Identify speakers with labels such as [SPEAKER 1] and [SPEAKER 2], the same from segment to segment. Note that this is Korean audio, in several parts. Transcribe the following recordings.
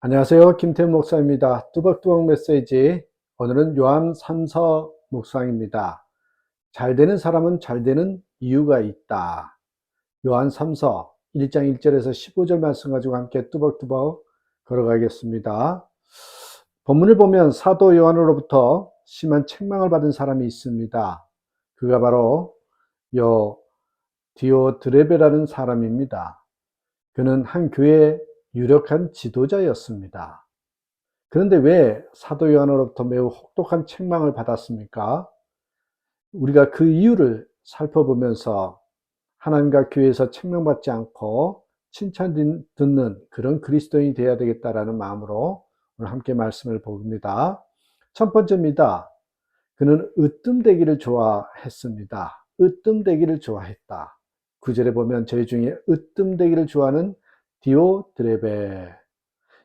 [SPEAKER 1] 안녕하세요. 김태훈 목사입니다. 뚜벅뚜벅 메시지. 오늘은 요한 3서 묵상입니다. 잘 되는 사람은 잘 되는 이유가 있다. 요한 3서 1장 1절에서 15절 말씀 가지고 함께 뚜벅뚜벅 걸어가겠습니다. 본문을 보면 사도 요한으로부터 심한 책망을 받은 사람이 있습니다. 그가 바로 요 디오드레베라는 사람입니다. 그는 한 교회의 유력한 지도자였습니다. 그런데 왜 사도 요한으로부터 매우 혹독한 책망을 받았습니까? 우리가 그 이유를 살펴보면서 하나님과 교회에서 책망받지 않고 칭찬 듣는 그런 그리스도인이 되어야 되겠다라는 마음으로 오늘 함께 말씀을 봅니다. 첫 번째입니다. 그는 으뜸되기를 좋아했습니다. 으뜸되기를 좋아했다. 9절에 보면 저희 중에 으뜸되기를 좋아하는 디오드레베,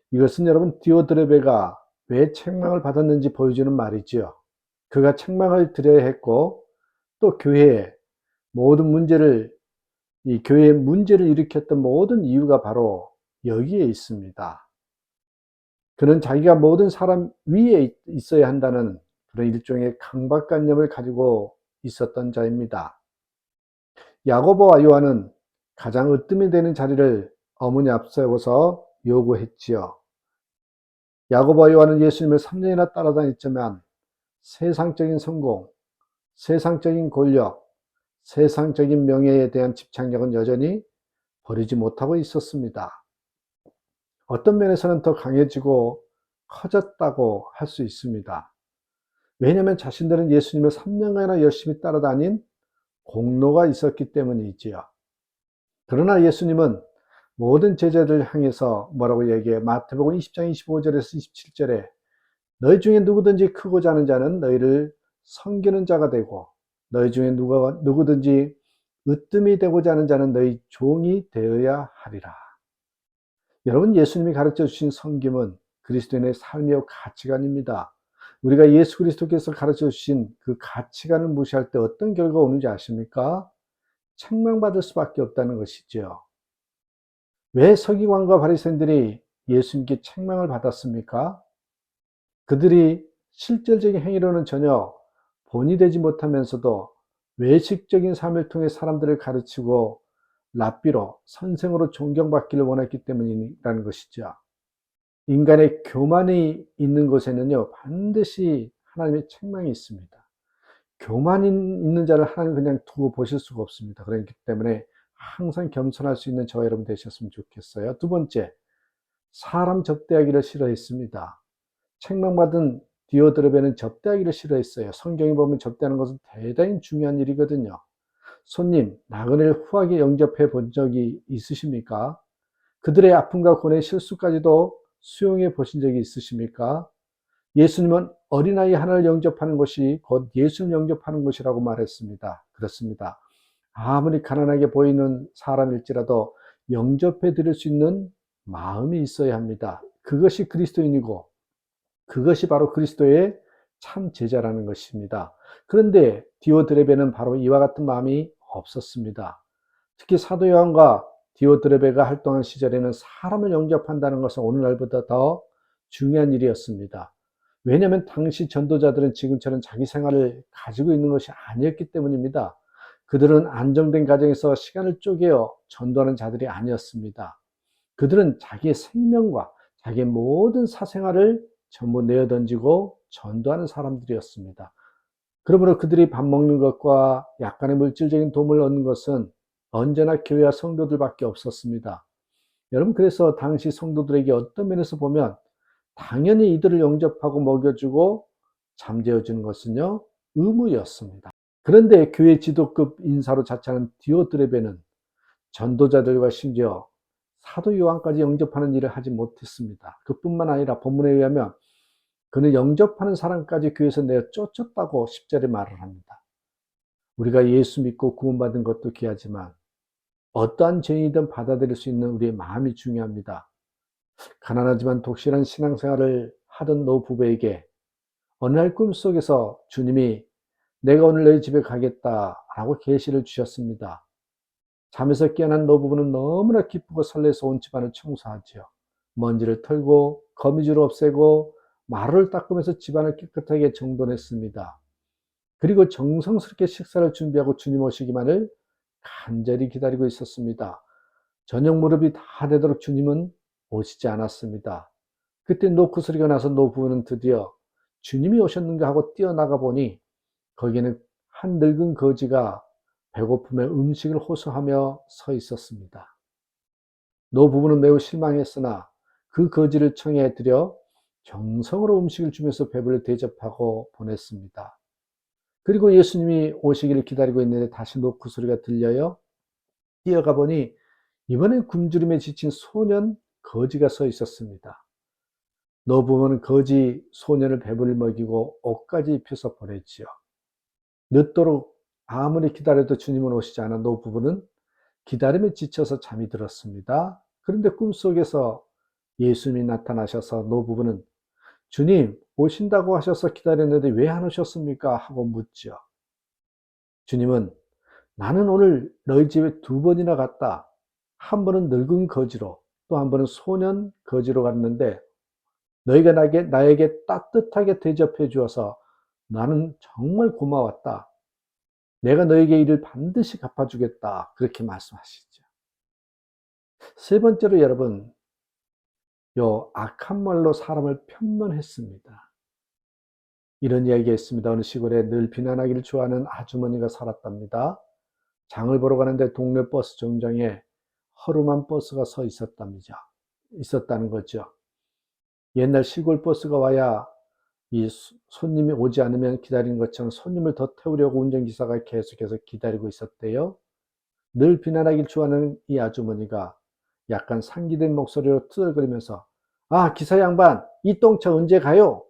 [SPEAKER 1] 이것은 여러분 디오드레베가 왜 책망을 받았는지 보여주는 말이지요. 그가 책망을 드려야 했고 또 교회의 모든 문제를, 이 교회의 문제를 일으켰던 모든 이유가 바로 여기에 있습니다. 그는 자기가 모든 사람 위에 있어야 한다는 그런 일종의 강박관념을 가지고 있었던 자입니다. 야고보와 요한은 가장 으뜸이 되는 자리를 어머니 앞세워서 요구했지요. 야고보와 요한은 예수님을 3년이나 따라다녔지만 세상적인 성공, 세상적인 권력, 세상적인 명예에 대한 집착력은 여전히 버리지 못하고 있었습니다. 어떤 면에서는 더 강해지고 커졌다고 할 수 있습니다. 왜냐하면 자신들은 예수님을 3년간이나 열심히 따라다닌 공로가 있었기 때문이지요. 그러나 예수님은 모든 제자들을 향해서 뭐라고 얘기해? 마태복음 20장 25절에서 27절에 너희 중에 누구든지 크고자 하는 자는 너희를 섬기는 자가 되고 너희 중에 누구든지 으뜸이 되고자 하는 자는 너희 종이 되어야 하리라. 여러분, 예수님이 가르쳐 주신 섬김은 그리스도인의 삶의 가치관입니다. 우리가 예수 그리스도께서 가르쳐 주신 그 가치관을 무시할 때 어떤 결과가 오는지 아십니까? 책망받을 수밖에 없다는 것이죠. 왜 서기관과 바리새인들이 예수님께 책망을 받았습니까? 그들이 실질적인 행위로는 전혀 본이 되지 못하면서도 외식적인 삶을 통해 사람들을 가르치고 랍비로 선생으로 존경받기를 원했기 때문이라는 것이죠. 인간의 교만이 있는 곳에는요, 반드시 하나님의 책망이 있습니다. 교만 있는 자를 하나님 그냥 두고 보실 수가 없습니다. 그렇기 때문에 항상 겸손할 수 있는 저와 여러분 되셨으면 좋겠어요. 두 번째, 사람 접대하기를 싫어했습니다. 책망받은 디오드레베는 접대하기를 싫어했어요. 성경에 보면 접대하는 것은 대단히 중요한 일이거든요. 손님, 나그네를 후하게 영접해 본 적이 있으십니까? 그들의 아픔과 고뇌의 실수까지도 수용해 보신 적이 있으십니까? 예수님은 어린아이 하나를 영접하는 것이 곧 예수를 영접하는 것이라고 말했습니다. 그렇습니다. 아무리 가난하게 보이는 사람일지라도 영접해 드릴 수 있는 마음이 있어야 합니다. 그것이 그리스도인이고 그것이 바로 그리스도의 참 제자라는 것입니다. 그런데 디오드레베는 바로 이와 같은 마음이 없었습니다. 특히 사도 요한과 디오드레베가 활동한 시절에는 사람을 영접한다는 것은 오늘날보다 더 중요한 일이었습니다. 왜냐하면 당시 전도자들은 지금처럼 자기 생활을 가지고 있는 것이 아니었기 때문입니다. 그들은 안정된 가정에서 시간을 쪼개어 전도하는 자들이 아니었습니다. 그들은 자기의 생명과 자기의 모든 사생활을 전부 내어던지고 전도하는 사람들이었습니다. 그러므로 그들이 밥 먹는 것과 약간의 물질적인 도움을 얻는 것은 언제나 교회와 성도들밖에 없었습니다. 여러분, 그래서 당시 성도들에게 어떤 면에서 보면 당연히 이들을 영접하고 먹여주고 잠재워주는 것은요, 의무였습니다. 그런데 교회 지도급 인사로 자처하는 디오드레베는 전도자들과 심지어 사도 요한까지 영접하는 일을 하지 못했습니다. 그뿐만 아니라 본문에 의하면 그는 영접하는 사람까지 교회에서 내어 쫓았다고 10절에 말을 합니다. 우리가 예수 믿고 구원받은 것도 귀하지만 어떠한 죄인이든 받아들일 수 있는 우리의 마음이 중요합니다. 가난하지만 독실한 신앙생활을 하던 노부부에게 어느 날 꿈속에서 주님이 내가 오늘 너희 집에 가겠다라고 계시를 주셨습니다. 잠에서 깨어난 노부부는 너무나 기쁘고 설레서 온 집안을 청소하지요. 먼지를 털고 거미줄을 없애고 마루를 닦으면서 집안을 깨끗하게 정돈했습니다. 그리고 정성스럽게 식사를 준비하고 주님 오시기만을 간절히 기다리고 있었습니다. 저녁 무렵이 다 되도록 주님은 오시지 않았습니다. 그때 노크 소리가 나서 노부부는 드디어 주님이 오셨는가 하고 뛰어나가 보니 거기에는 한 늙은 거지가 배고픔에 음식을 호소하며 서 있었습니다. 노부부는 매우 실망했으나 그 거지를 청해 드려 정성으로 음식을 주면서 배불리 대접하고 보냈습니다. 그리고 예수님이 오시기를 기다리고 있는데 다시 노크 소리가 들려요. 뛰어가 보니 이번엔 굶주림에 지친 소년 거지가 서 있었습니다. 노부부는 거지 소년을 배불리 먹이고 옷까지 입혀서 보냈지요. 늦도록 아무리 기다려도 주님은 오시지 않아 노부부는 기다림에 지쳐서 잠이 들었습니다. 그런데 꿈속에서 예수님이 나타나셔서 노부부는 주님 오신다고 하셔서 기다렸는데 왜 안 오셨습니까? 하고 묻죠. 주님은 나는 오늘 너희 집에 2번이나 갔다. 한 번은 늙은 거지로 또 한 번은 소년 거지로 갔는데 너희가 나에게 따뜻하게 대접해 주어서 나는 정말 고마웠다. 내가 너에게 이를 반드시 갚아주겠다. 그렇게 말씀하시죠. 세 번째로 여러분, 요 악한 말로 사람을 편론했습니다. 이런 이야기가 있습니다. 어느 시골에 늘 비난하기를 좋아하는 아주머니가 살았답니다. 장을 보러 가는데 동네 버스 정류장에 허름한 버스가 서 있었다는 거죠. 옛날 시골 버스가 와야 이 손님이 오지 않으면 기다리는 것처럼 손님을 더 태우려고 운전기사가 계속해서 기다리고 있었대요. 늘 비난하길 좋아하는 이 아주머니가 약간 상기된 목소리로 투덜거리면서 아, 기사 양반, 이 똥차 언제 가요?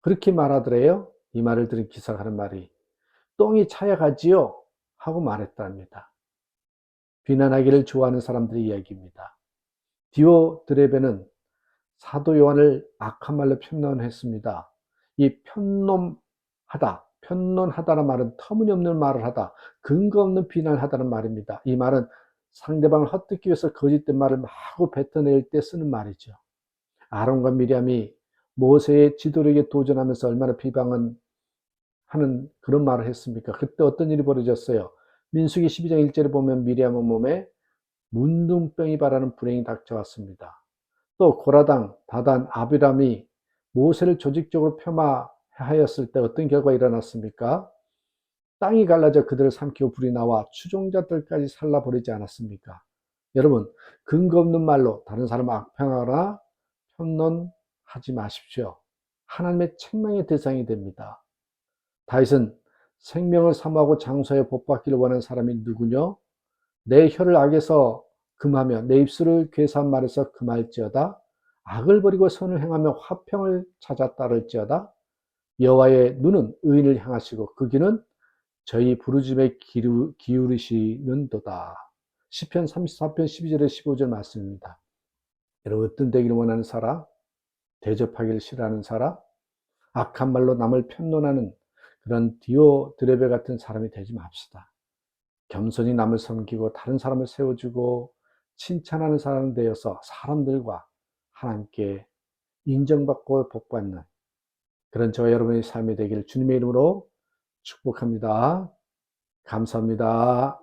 [SPEAKER 1] 그렇게 말하더래요. 이 말을 들은 기사가 하는 말이 똥이 차야 가지요 하고 말했답니다. 비난하기를 좋아하는 사람들의 이야기입니다. 디오드레베는 사도 요한을 악한 말로 편론했습니다. 이 편론하다라는 말은 터무니없는 말을 하다, 근거 없는 비난을 하다는 말입니다. 이 말은 상대방을 헛듣기 위해서 거짓된 말을 마구 뱉어낼 때 쓰는 말이죠. 아론과 미리암이 모세의 지도력에 도전하면서 얼마나 비방은 하는 그런 말을 했습니까? 그때 어떤 일이 벌어졌어요? 민수기 12장 1절에 보면 미리암의 몸에 문둥병이 발하는 불행이 닥쳐왔습니다. 또 고라당, 다단, 아비람이 모세를 조직적으로 폄하하였을 때 어떤 결과가 일어났습니까? 땅이 갈라져 그들을 삼키고 불이 나와 추종자들까지 살라버리지 않았습니까? 여러분, 근거 없는 말로 다른 사람을 악평하거나 편론하지 마십시오. 하나님의 책망의 대상이 됩니다. 다윗은 생명을 사모하고 장소에 복받기를 원하는 사람이 누구뇨? 내 혀를 악에서 금하며 내 입술을 괴사한 말에서 금할지어다. 악을 버리고 선을 행하며 화평을 찾아 따를지어다. 여호와의 눈은 의인을 향하시고 그 귀는 저희 부르짖음에 기울이시는도다. 시편 34편 12절에 15절 말씀입니다. 여러분 어떤 되기를 원하는 사람? 대접하기를 싫어하는 사람? 악한 말로 남을 편론하는 그런 디오드레베 같은 사람이 되지 맙시다. 겸손히 남을 섬기고 다른 사람을 세워주고 칭찬하는 사람 되어서 사람들과 하나님께 인정받고 복받는 그런 저와 여러분의 삶이 되기를 주님의 이름으로 축복합니다. 감사합니다.